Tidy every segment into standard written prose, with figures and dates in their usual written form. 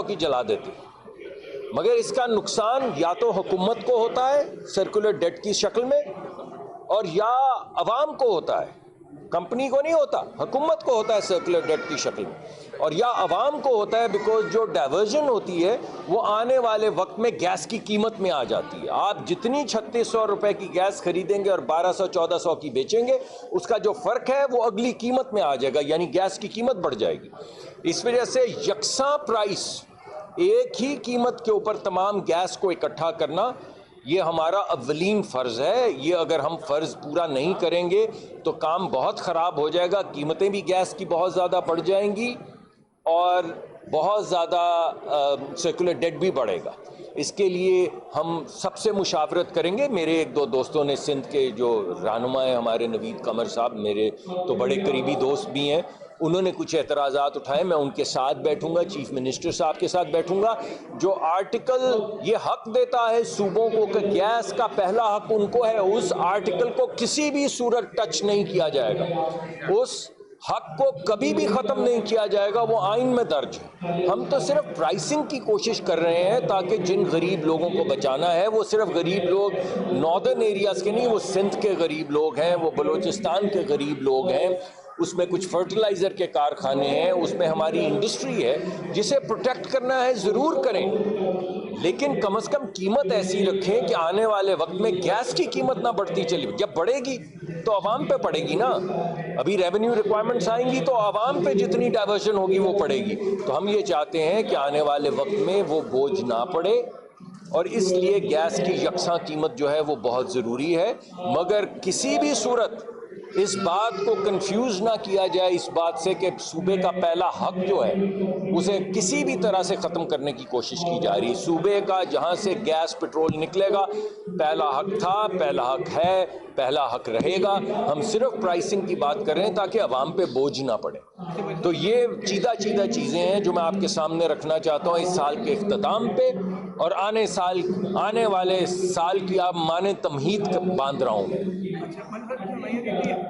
کی جلا دیتے ہیں، مگر اس کا نقصان یا تو حکومت کو ہوتا ہے سرکولر ڈیٹ کی شکل میں، اور یا عوام کو ہوتا ہے، کمپنی کو نہیں ہوتا، حکومت کو ہوتا ہے سرکولر ڈیٹ کی شکل میں، اور یا عوام کو ہوتا ہے بیکاز جو ڈائیورژن ہوتی ہے وہ آنے والے وقت میں گیس کی قیمت میں آ جاتی ہے۔ آپ جتنی 3600 روپے کی گیس خریدیں گے اور 1200-1400 کی بیچیں گے، اس کا جو فرق ہے وہ اگلی قیمت میں آ جائے گا، یعنی گیس کی قیمت بڑھ جائے گی۔ اس وجہ سے یکساں پرائس، ایک ہی قیمت کے اوپر تمام گیس کو اکٹھا کرنا، یہ ہمارا اولین فرض ہے۔ یہ اگر ہم فرض پورا نہیں کریں گے تو کام بہت خراب ہو جائے گا، قیمتیں بھی گیس کی بہت زیادہ بڑھ جائیں گی اور بہت زیادہ سرکولر ڈیٹ بھی بڑھے گا۔ اس کے لیے ہم سب سے مشاورت کریں گے۔ میرے ایک دو دوستوں نے، سندھ کے جو رہنما ہیں ہمارے نوید قمر صاحب، میرے تو بڑے قریبی دوست بھی ہیں، انہوں نے کچھ اعتراضات اٹھائے، میں ان کے ساتھ بیٹھوں گا، چیف منسٹر صاحب کے ساتھ بیٹھوں گا۔ جو آرٹیکل یہ حق دیتا ہے صوبوں کو کہ گیس کا پہلا حق ان کو ہے، اس آرٹیکل کو کسی بھی صورت ٹچ نہیں کیا جائے گا، اس حق کو کبھی بھی ختم نہیں کیا جائے گا، وہ آئین میں درج ہے۔ ہم تو صرف پرائسنگ کی کوشش کر رہے ہیں تاکہ جن غریب لوگوں کو بچانا ہے، وہ صرف غریب لوگ ناردرن ایریاز کے نہیں، وہ سندھ کے غریب لوگ ہیں، وہ بلوچستان کے غریب لوگ ہیں، اس میں کچھ فرٹیلائزر کے کارخانے ہیں، اس میں ہماری انڈسٹری ہے، جسے پروٹیکٹ کرنا ہے ضرور کریں، لیکن کم از کم قیمت ایسی رکھیں کہ آنے والے وقت میں گیس کی قیمت نہ بڑھتی چلی۔ جب بڑھے گی تو عوام پہ پڑے گی نا، ابھی ریونیو ریکوائرمنٹس آئیں گی تو عوام پہ جتنی ڈائیورشن ہوگی وہ پڑے گی۔ تو ہم یہ چاہتے ہیں کہ آنے والے وقت میں وہ بوجھ نہ پڑے، اور اس لیے گیس کی یکساں قیمت جو ہے وہ بہت ضروری ہے، مگر کسی بھی صورت اس بات کو کنفیوز نہ کیا جائے اس بات سے کہ صوبے کا پہلا حق جو ہے اسے کسی بھی طرح سے ختم کرنے کی کوشش کی جا رہی ہے۔ صوبے کا جہاں سے گیس پٹرول نکلے گا، پہلا حق تھا، پہلا حق ہے، پہلا حق رہے گا۔ ہم صرف پرائسنگ کی بات کر رہے ہیں تاکہ عوام پہ بوجھ نہ پڑے۔ تو یہ چیدہ چیزیں ہیں جو میں آپ کے سامنے رکھنا چاہتا ہوں اس سال کے اختتام پہ، اور آنے والے سال کی آپ مانیں تمہید باندھ رہا ہوں۔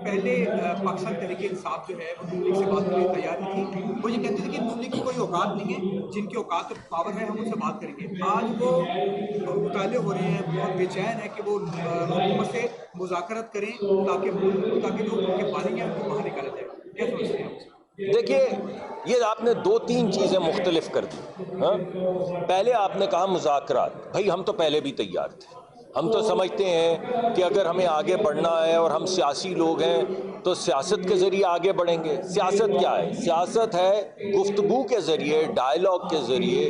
پہلے پاکستان تحریک انصاف جو ہے وہ نون لیگ سے بات کرنے کی تیار نہیں تھی، وہ یہ کہتے تھے کہ نون لیگ کی کوئی اوقات نہیں ہے، جن کی اوقات پاور ہے ہم ان سے بات کریں گے۔ آج وہ مطالعے ہو رہے ہیں، بہت بے چین ہے کہ وہ حکومت سے مذاکرات کریں تاکہ جو ان کے مالک ہیں ان کو باہر نکالا جائے۔ کیا سمجھتے ہیں؟ دیکھیے، یہ آپ نے دو تین چیزیں مختلف کر دی۔ پہلے آپ نے کہا مذاکرات، بھائی ہم تو پہلے بھی تیار تھے۔ ہم تو سمجھتے ہیں کہ اگر ہمیں آگے بڑھنا ہے اور ہم سیاسی لوگ ہیں تو سیاست کے ذریعے آگے بڑھیں گے۔ سیاست کیا ہے؟ سیاست ہے گفتگو کے ذریعے، ڈائیلاگ کے ذریعے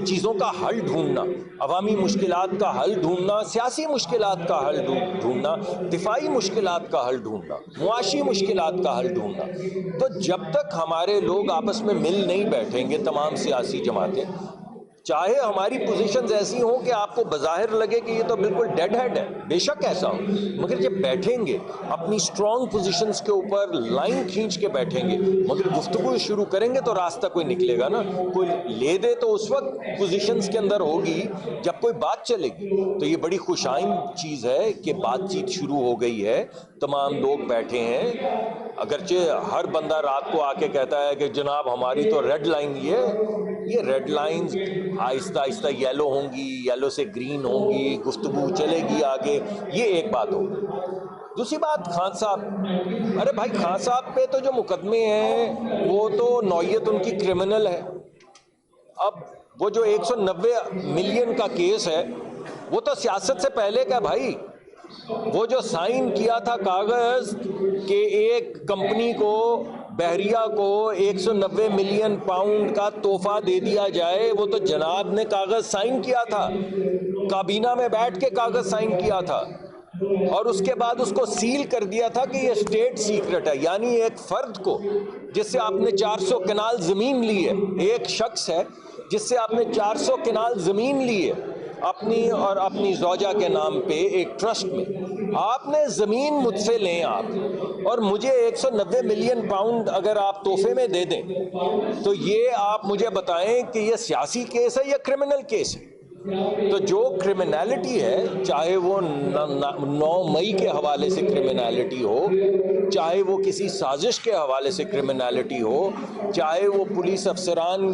چیزوں کا حل ڈھونڈنا، عوامی مشکلات کا حل ڈھونڈنا، سیاسی مشکلات کا حل ڈھونڈنا، دفاعی مشکلات کا حل ڈھونڈنا، معاشی مشکلات کا حل ڈھونڈنا۔ تو جب تک ہمارے لوگ آپس میں مل نہیں بیٹھیں گے، تمام سیاسی جماعتیں، چاہے ہماری پوزیشنز ایسی ہوں کہ آپ کو بظاہر لگے کہ یہ تو بالکل ڈیڈ ہیڈ ہے، بے شک ایسا ہو، مگر جب بیٹھیں گے اپنی سٹرونگ پوزیشنز کے اوپر لائن کھینچ کے بیٹھیں گے، مگر گفتگو شروع کریں گے تو راستہ کوئی نکلے گا نا۔ کوئی لے دے تو اس وقت پوزیشنز کے اندر ہوگی جب کوئی بات چلے گی۔ تو یہ بڑی خوش آئند چیز ہے کہ بات چیت شروع ہو گئی ہے، تمام لوگ بیٹھے ہیں۔ اگرچہ ہر بندہ رات کو آ کے کہتا ہے کہ جناب ہماری تو ریڈ لائن یہ ریڈ لائنز آہستہ آہستہ یلو ہوں گی، یلو سے گرین ہوں گی، گفتگو چلے گی آگے، یہ ایک بات ہوگی۔ دوسری بات خان صاحب، ارے بھائی خان صاحب پہ تو جو مقدمے ہیں وہ تو نوعیت ان کی کرمنل ہے۔ اب وہ جو 190 ملین کا کیس ہے وہ تو سیاست سے پہلے کا بھائی، وہ جو سائن کیا تھا کاغذ کہ ایک کمپنی کو، بحریہ کو 190 ملین پاؤنڈ کا تحفہ دے دیا جائے، وہ تو جناب نے کاغذ سائن کیا تھا، کابینہ میں بیٹھ کے کاغذ سائن کیا تھا، اور اس کے بعد اس کو سیل کر دیا تھا کہ یہ سٹیٹ سیکرٹ ہے۔ یعنی ایک فرد کو جس سے آپ نے 400 کنال زمین لی ہے، ایک شخص ہے جس سے آپ نے 400 کنال زمین لی ہے اپنی اور اپنی زوجہ کے نام پہ ایک ٹرسٹ میں، آپ نے زمین مجھ سے لیں آپ، اور مجھے 190 ملین پاؤنڈ اگر آپ تحفے میں دے دیں، تو یہ آپ مجھے بتائیں کہ یہ سیاسی کیس ہے یا کرمنل کیس ہے؟ تو جو کرمنالٹی ہے، چاہے وہ 9 مئی کے حوالے سے کرمنالٹی ہو، چاہے وہ کسی سازش کے حوالے سے کرمنالٹی ہو، چاہے وہ پولیس افسران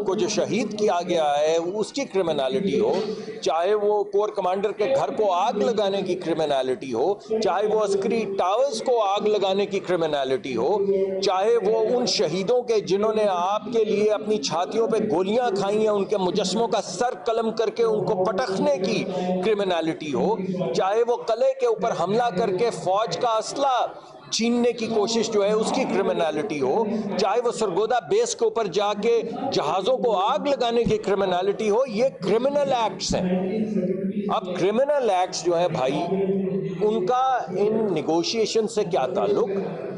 کو جو شہید کیا گیا ہے اس کی کرمنالٹی ہو، چاہے وہ کور کمانڈر کے گھر کو آگ لگانے کی کرمنالٹی ہو، چاہے وہ عسکری ٹاورز کو آگ لگانے کی کرمنالٹی ہو، چاہے وہ ان شہیدوں کے جنہوں نے آپ کے لیے اپنی چھاتیوں پہ گولیاں کھائی ہیں ان کے مجسموں کا سر قلم کر کے ان کو پٹخنے کی کرمنالٹی ہو، چاہے وہ قلعے کے اوپر حملہ کر کے فوج کا اسلحہ چھیننے کی کوشش جو ہے اس کی کرمنالٹی ہو، چاہے وہ سرگودا بیس کے اوپر جا کے جہازوں کو آگ لگانے کی کرمنالٹی ہو، یہ کرمنل ایکٹس ہیں۔ اب کرمنل ایکٹس جو ہے بھائی، ان کا ان نیگوشیشن سے کیا تعلق؟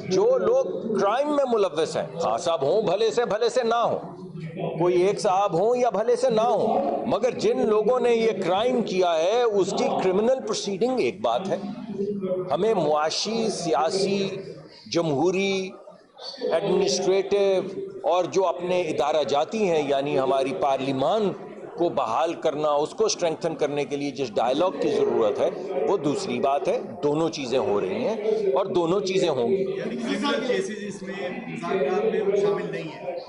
جو لوگ کرائم میں ملوث ہیں، خاں صاحب ہوں بھلے سے نہ ہوں، کوئی ایک صاحب ہوں یا بھلے سے نہ ہوں، مگر جن لوگوں نے یہ کرائم کیا ہے اس کی کرمنل پروسیڈنگ ایک بات ہے۔ ہمیں معاشی، سیاسی، جمہوری، ایڈمنسٹریٹو اور جو اپنے ادارہ جاتی ہیں یعنی ہماری پارلیمان کو بحال کرنا، اس کو اسٹرینگتھن کرنے کے لیے جس ڈائلاگ کی ضرورت ہے وہ دوسری بات ہے۔ دونوں چیزیں ہو رہی ہیں اور دونوں چیزیں ہوں گی۔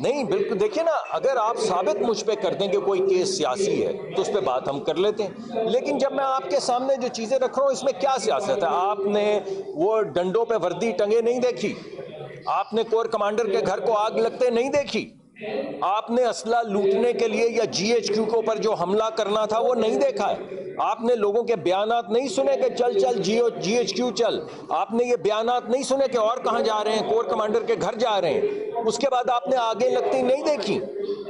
نہیں، بالکل، دیکھیں نا، اگر آپ ثابت مجھ پہ کر دیں کہ کوئی کیس سیاسی ہے تو اس پہ بات ہم کر لیتے ہیں، لیکن جب میں آپ کے سامنے جو چیزیں رکھ رہا ہوں اس میں کیا سیاست ہے؟ آپ نے وہ ڈنڈوں پہ وردی ٹنگے نہیں دیکھی، آپ نے کور کمانڈر کے گھر کو آگ لگتے نہیں دیکھی، آپ نے اسلحہ لوٹنے کے لیے یا جی ایچ کیو کے اوپر جو حملہ کرنا تھا وہ نہیں دیکھا ہے، آپ نے لوگوں کے بیانات نہیں سنے کہ چل جی ایچ کیو چل، آپ نے یہ بیانات نہیں سنے کہ اور کہاں جا رہے ہیں، کور کمانڈر کے گھر جا رہے ہیں، اس کے بعد آپ نے آگے لگتی نہیں دیکھی۔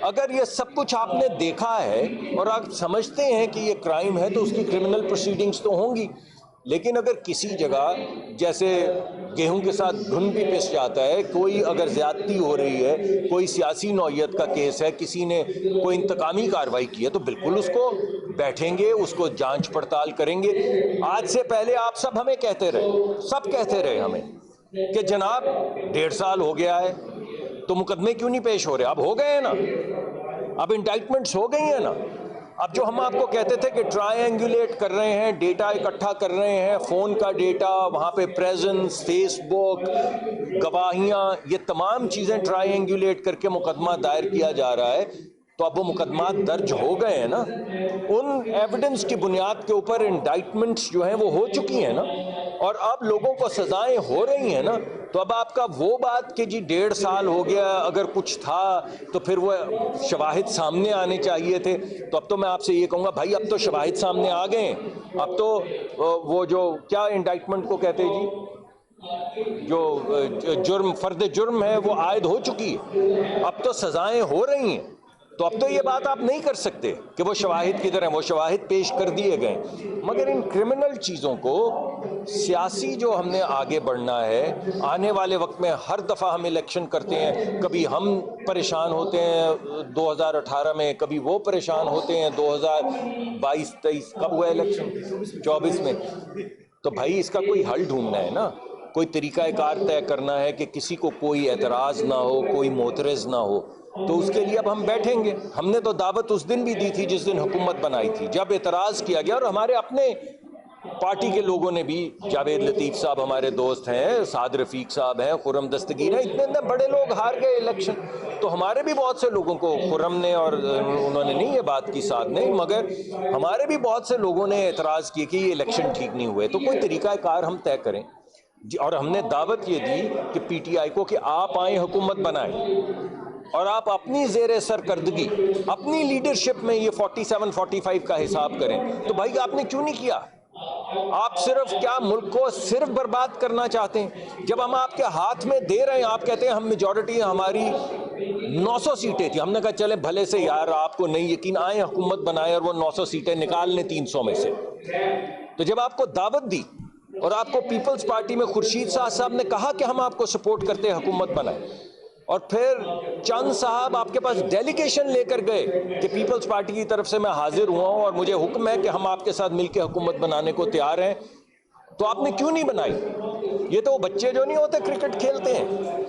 اگر یہ سب کچھ آپ نے دیکھا ہے اور آپ سمجھتے ہیں کہ یہ کرائم ہے تو اس کی کرمنل پروسیڈنگز تو ہوں گی، لیکن اگر کسی جگہ جیسے گیہوں کے ساتھ گھن بھی پس جاتا ہے، کوئی اگر زیادتی ہو رہی ہے، کوئی سیاسی نوعیت کا کیس ہے، کسی نے کوئی انتقامی کارروائی کی ہے تو بالکل اس کو بیٹھیں گے، اس کو جانچ پڑتال کریں گے۔ آج سے پہلے آپ سب ہمیں کہتے رہے ہمیں کہ جناب 1.5 سال ہو گیا ہے تو مقدمے کیوں نہیں پیش ہو رہے؟ اب ہو گئے ہیں نا، اب انڈائٹمنٹس ہو گئی ہیں نا۔ اب جو ہم آپ کو کہتے تھے کہ ٹرائنگولیٹ کر رہے ہیں، ڈیٹا اکٹھا کر رہے ہیں، فون کا ڈیٹا، وہاں پہ پریزنس، فیس بک، گواہیاں، یہ تمام چیزیں ٹرائنگولیٹ کر کے مقدمہ دائر کیا جا رہا ہے، تو اب وہ مقدمات درج ہو گئے ہیں نا، ان ایویڈنس کی بنیاد کے اوپر انڈائٹمنٹس جو ہیں وہ ہو چکی ہیں نا، اور اب لوگوں کو سزائیں ہو رہی ہیں نا، تو اب آپ کا وہ بات کہ جی 1.5 سال ہو گیا، اگر کچھ تھا تو پھر وہ شواہد سامنے آنے چاہیے تھے، تو اب تو میں آپ سے یہ کہوں گا بھائی اب تو شواہد سامنے آ گئے ہیں، اب تو وہ جو کیا انڈائٹمنٹ کو کہتے ہیں جی، جو جرم، فرد جرم ہے وہ عائد ہو چکی ہے، اب تو سزائیں ہو رہی ہیں، تو اب تو یہ بات آپ نہیں کر سکتے کہ وہ شواہد کی طرح، وہ شواہد پیش کر دیے گئے، مگر ان کرمنل چیزوں کو سیاسی جو ہم نے آگے بڑھنا ہے، آنے والے وقت میں ہر دفعہ ہم الیکشن کرتے ہیں، کبھی ہم پریشان ہوتے ہیں 2018 میں، کبھی وہ پریشان ہوتے ہیں 2022-23 کب ہوا الیکشن 24 میں، تو بھائی اس کا کوئی حل ڈھونڈنا ہے نا، کوئی طریقہ کار طے کرنا ہے کہ کسی کو کوئی اعتراض نہ ہو، کوئی معترض نہ ہو، تو اس کے لیے اب ہم بیٹھیں گے۔ ہم نے تو دعوت اس دن بھی دی تھی جس دن حکومت بنائی تھی، جب اعتراض کیا گیا، اور ہمارے اپنے پارٹی کے لوگوں نے بھی، جاوید لطیف صاحب ہمارے دوست ہیں، سعد رفیق صاحب ہیں، خرم دستگیر ہیں، اتنے بڑے لوگ ہار گئے الیکشن، تو ہمارے بھی بہت سے لوگوں کو، خرم نے اور انہوں نے نہیں یہ بات کی ساتھ نہیں، مگر ہمارے بھی بہت سے لوگوں نے اعتراض کیے کہ یہ الیکشن ٹھیک نہیں ہوئے، تو کوئی طریقہ کار ہم طے کریں، اور ہم نے دعوت یہ دی کہ پی ٹی آئی کو کہ آپ آئیں، حکومت بنائیں، اور آپ اپنی زیر سرکردگی، اپنی لیڈرشپ میں یہ 47-45 کا حساب کریں، تو بھائی آپ نے کیوں نہیں کیا؟ آپ صرف کیا ملک کو صرف برباد کرنا چاہتے ہیں؟ جب ہم آپ کے ہاتھ میں دے رہے ہیں، آپ کہتے ہیں ہم میجورٹی، ہماری 900 سیٹیں تھی، ہم نے کہا چلے بھلے سے یار آپ کو نہیں یقین، آئیں حکومت بنائیں اور وہ 900 سیٹیں نکال لیں 300 میں سے، تو جب آپ کو دعوت دی اور آپ کو پیپلز پارٹی میں خورشید صاحب نے کہا کہ ہم آپ کو سپورٹ کرتے ہیں، حکومت بنائیں، اور پھر چند صاحب آپ کے پاس ڈیلیگیشن لے کر گئے کہ پیپلز پارٹی کی طرف سے میں حاضر ہوا ہوں اور مجھے حکم ہے کہ ہم آپ کے ساتھ مل کے حکومت بنانے کو تیار ہیں، تو آپ نے کیوں نہیں بنائی؟ یہ تو وہ بچے جو نہیں ہوتے کرکٹ کھیلتے ہیں،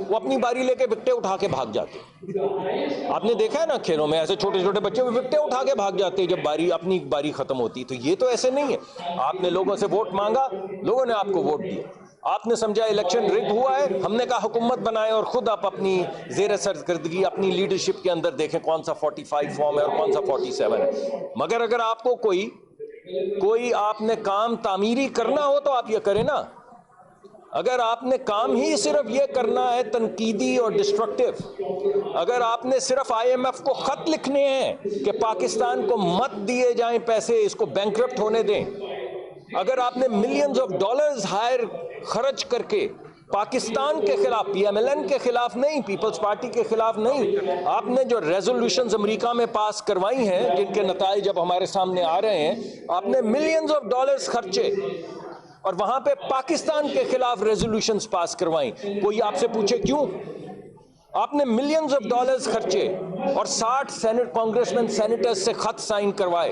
وہ اپنی باری لے کے وکٹیں اٹھا کے بھاگ جاتے ہیں. آپ نے دیکھا ہے نا کھیلوں میں ایسے چھوٹے چھوٹے بچے وکٹیں اٹھا کے بھاگ جاتے ہیں جب اپنی باری ختم ہوتی. تو یہ تو ایسے نہیں ہے. آپ نے لوگوں سے ووٹ مانگا، لوگوں نے آپ کو ووٹ دیا. آپ نے سمجھا الیکشن رگ ہوا ہے، ہم نے کہا حکومت بنائے، اور خود آپ اپنی زیر سرکردگی اپنی لیڈرشپ کے اندر دیکھیں کون سا 45 فارم ہے اور کون سا 47 ہے. مگر اگر آپ کو کوئی آپ نے کام تعمیری کرنا ہو تو آپ یہ کریں نا. اگر آپ نے کام ہی صرف یہ کرنا ہے تنقیدی اور ڈسٹرکٹیو، اگر آپ نے صرف IMF کو خط لکھنے ہیں کہ پاکستان کو مت دیے جائیں پیسے، اس کو بینکرپٹ ہونے دیں، اگر آپ نے ملینز آف ڈالرز خرچ کر کے پاکستان کے خلاف، PMLN کے خلاف نہیں، پیپلز پارٹی کے خلاف نہیں، آپ نے جو ریزولوشنز امریکہ میں پاس کروائی ہیں جن کے نتائج اب ہمارے سامنے آ رہے ہیں، آپ نے ملینز آف ڈالرز خرچے اور وہاں پہ پاکستان کے خلاف ریزولوشنز پاس کروائیں، کوئی آپ سے پوچھے کیوں؟ آپ نے ملینز آف ڈالرز خرچے اور 60 کانگریسمین سینیٹرز سے خط سائن کروائے،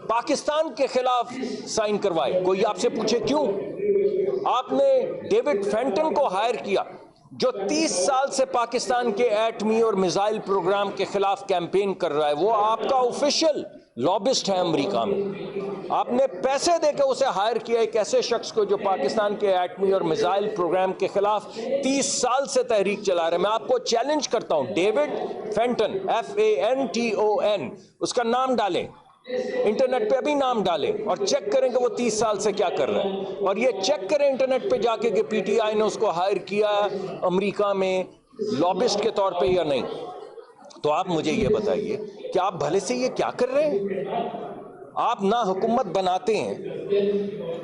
پاکستان کے خلاف سائن کروائے، کوئی آپ سے پوچھے کیوں؟ آپ نے ڈیوڈ فینٹن کو ہائر کیا جو 30 سال سے پاکستان کے ایٹمی اور میزائل پروگرام کے خلاف کیمپین کر رہا ہے، وہ آپ کا آفیشل لابسٹ ہے امریکہ میں. آپ نے پیسے دے کے اسے ہائر کیا ایک ایسے شخص کو جو پاکستان کے ایٹمی اور میزائل پروگرام کے خلاف 30 سال سے تحریک چلا رہا ہے. میں آپ کو چیلنج کرتا ہوں، ڈیوڈ فینٹن FANTON، اس کا نام ڈالیں انٹرنیٹ پہ، ابھی نام ڈالیں اور چیک کریں کہ وہ 30 سال سے کیا کر رہا ہے، اور یہ چیک کریں انٹرنیٹ پہ جا کے کہ PTI نے اس کو ہائر کیا امریکہ میں لابسٹ کے طور پہ یا نہیں. تو آپ مجھے یہ بتائیے کہ آپ بھلے سے یہ کیا کر رہے ہیں؟ آپ نہ حکومت بناتے ہیں.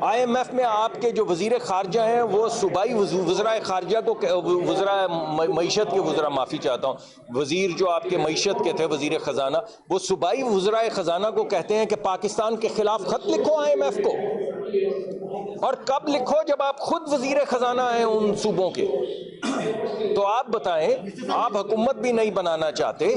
IMF میں آپ کے جو وزیر خارجہ ہیں وہ صوبائی وزرائے خارجہ کو، وزرائے معیشت کے معافی چاہتا ہوں، وزیر جو آپ کے معیشت کے تھے وزیر خزانہ، وہ صوبائی وزرائے خزانہ کو کہتے ہیں کہ پاکستان کے خلاف خط لکھو IMF کو. اور کب لکھو؟ جب آپ خود وزیر خزانہ ہیں ان صوبوں کے. تو آپ بتائیں، آپ حکومت بھی نہیں بنانا چاہتے،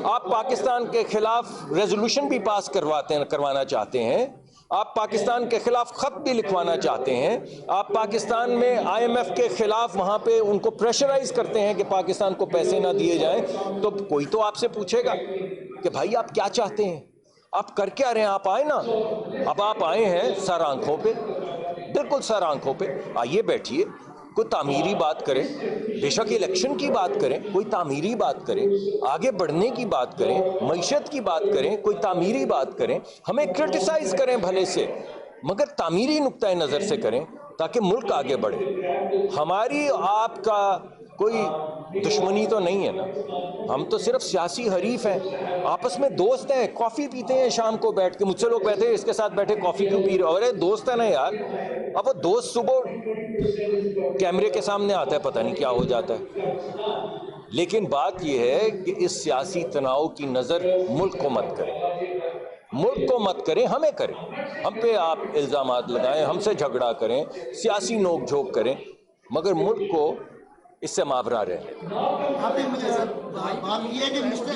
آپ پاکستان کے خلاف ریزولوشن بھی پاس کروانا چاہتے ہیں، آپ پاکستان کے خلاف خط بھی لکھوانا چاہتے ہیں، آپ پاکستان میں IMF کے خلاف وہاں پہ ان کو پریشرائز کرتے ہیں کہ پاکستان کو پیسے نہ دیے جائیں. تو کوئی تو آپ سے پوچھے گا کہ بھائی آپ کیا چاہتے ہیں، آپ کر کیا رہے ہیں؟ آپ آئے نا، اب آپ آئے ہیں سر آنکھوں پہ، بالکل سر آنکھوں پہ. آئیے بیٹھیے، کوئی تعمیری بات کریں، بے شک الیکشن کی بات کریں، کوئی تعمیری بات کریں، آگے بڑھنے کی بات کریں، معیشت کی بات کریں، کوئی تعمیری بات کریں، ہمیں کرٹیسائز کریں بھلے سے، مگر تعمیری نقطۂ نظر سے کریں تاکہ ملک آگے بڑھے. ہماری آپ کا کوئی دشمنی تو نہیں ہے نا، ہم تو صرف سیاسی حریف ہیں، آپس میں دوست ہیں، کافی پیتے ہیں شام کو بیٹھ کے. مجھ سے لوگ بیٹھے اس کے ساتھ بیٹھے کافی کیوں پی رہے ہو؟ ارے دوست ہے نا یار. اب وہ دوست صبح کیمرے کے سامنے آتا ہے پتہ نہیں کیا ہو جاتا ہے. لیکن بات یہ ہے کہ اس سیاسی تناؤ کی نظر ملک کو مت کریں، ملک کو مت کریں، ہمیں کریں. ہم پہ آپ الزامات لگائیں، ہم سے جھگڑا کریں، سیاسی نوک جھوک کریں، مگر ملک کو اس سے ماورا رہے. آپ نے مجھے بات یہ ہے کہ مسٹر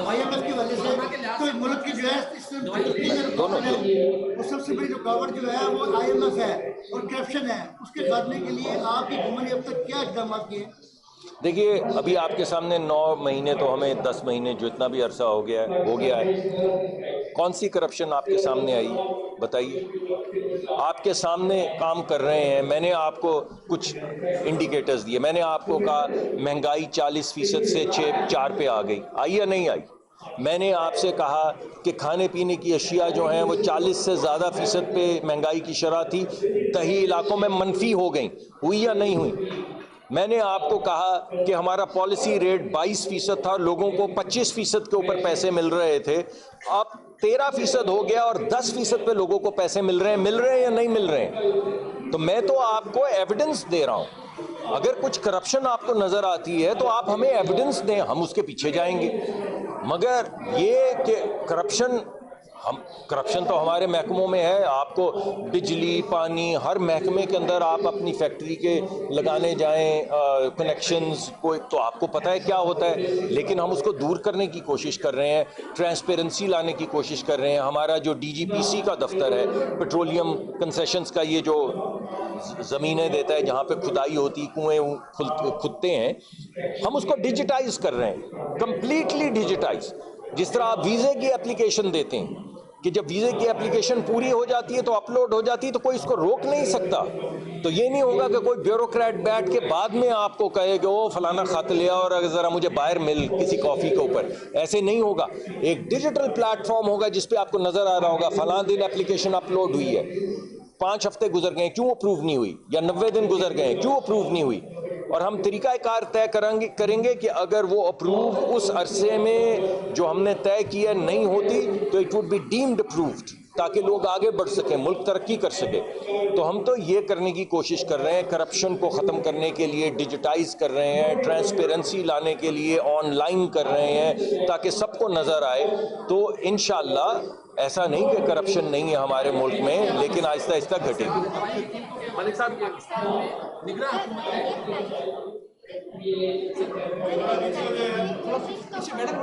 IMF کی وجہ سے تو ملک کی جو ہے دونوں اور سب سے بڑی رکاوٹ جو ہے وہ IMF ہے اور کرپشن ہے. اس کے خاتمے کے لیے آپ کی حکومت نے اب تک کیا اقدامات کیے؟ دیکھیے ابھی آپ کے سامنے 9 مہینے تو ہمیں 10 مہینے جو اتنا بھی عرصہ ہو گیا ہے، کون سی کرپشن آپ کے سامنے آئی بتائیے؟ آپ کے سامنے کام کر رہے ہیں. میں نے آپ کو کچھ انڈیکیٹرز دیے، میں نے آپ کو کہا مہنگائی 40% سے 4 پہ آ گئی، آئی یا نہیں آئی؟ میں نے آپ سے کہا کہ کھانے پینے کی اشیاء جو ہیں وہ 40 سے زیادہ فیصد پہ مہنگائی کی شرح تھی، دیہی علاقوں میں منفی ہو گئیں، ہوئی یا نہیں ہوئی؟ میں نے آپ کو کہا کہ ہمارا پالیسی ریٹ 22% تھا، لوگوں کو 25% کے اوپر پیسے مل رہے تھے، اب 13% ہو گیا اور 10% پہ لوگوں کو پیسے مل رہے ہیں یا نہیں مل رہے ہیں؟ تو میں تو آپ کو ایویڈنس دے رہا ہوں. اگر کچھ کرپشن آپ کو نظر آتی ہے تو آپ ہمیں ایویڈنس دیں، ہم اس کے پیچھے جائیں گے. مگر یہ کہ کرپشن ہم کرپشن تو ہمارے محکموں میں ہے. آپ کو بجلی پانی ہر محکمے کے اندر آپ اپنی فیکٹری کے لگانے جائیں کنیکشنز کو تو آپ کو پتہ ہے کیا ہوتا ہے, لیکن ہم اس کو دور کرنے کی کوشش کر رہے ہیں, ٹرانسپیرنسی لانے کی کوشش کر رہے ہیں. ہمارا جو DGPC کا دفتر ہے, پیٹرولیم کنسیشنز کا, یہ جو زمینیں دیتا ہے جہاں پہ کھدائی ہوتی, کنویں کھدتے ہیں, ہم اس کو ڈیجیٹائز کر رہے ہیں, کمپلیٹلی ڈیجیٹائز. جس طرح آپ ویزے کی اپلیکیشن دیتے ہیں کہ جب ویزے کی اپلیکیشن پوری ہو جاتی ہے تو اپلوڈ ہو جاتی ہے تو کوئی اس کو روک نہیں سکتا. تو یہ نہیں ہوگا کہ کوئی بیوروکریٹ بیٹھ کے بعد میں آپ کو کہے کہ وہ فلانا خط لیا اور اگر ذرا مجھے باہر مل کسی کافی کے اوپر. ایسے نہیں ہوگا. ایک ڈیجیٹل پلیٹ فارم ہوگا جس پہ آپ کو نظر آ رہا ہوگا فلاں دن اپلیکیشن اپلوڈ ہوئی ہے, 5 ہفتے گزر گئے کیوں اپروو نہیں ہوئی, یا 90 دن گزر گئے کیوں اپروو نہیں ہوئی. اور ہم طریقہ کار طے کریں گے کہ اگر وہ اپروو اس عرصے میں جو ہم نے طے کیا نہیں ہوتی تو it would be deemed approved, تاکہ لوگ آگے بڑھ سکیں, ملک ترقی کر سکے. تو ہم تو یہ کرنے کی کوشش کر رہے ہیں, کرپشن کو ختم کرنے کے لیے ڈیجیٹائز کر رہے ہیں, ٹرانسپیرنسی لانے کے لیے آن لائن کر رہے ہیں تاکہ سب کو نظر آئے. تو انشاءاللہ ایسا نہیں کہ کرپشن نہیں ہے ہمارے ملک میں, لیکن آہستہ آہستہ گھٹے گی. ملک صاحب نگراں میڈم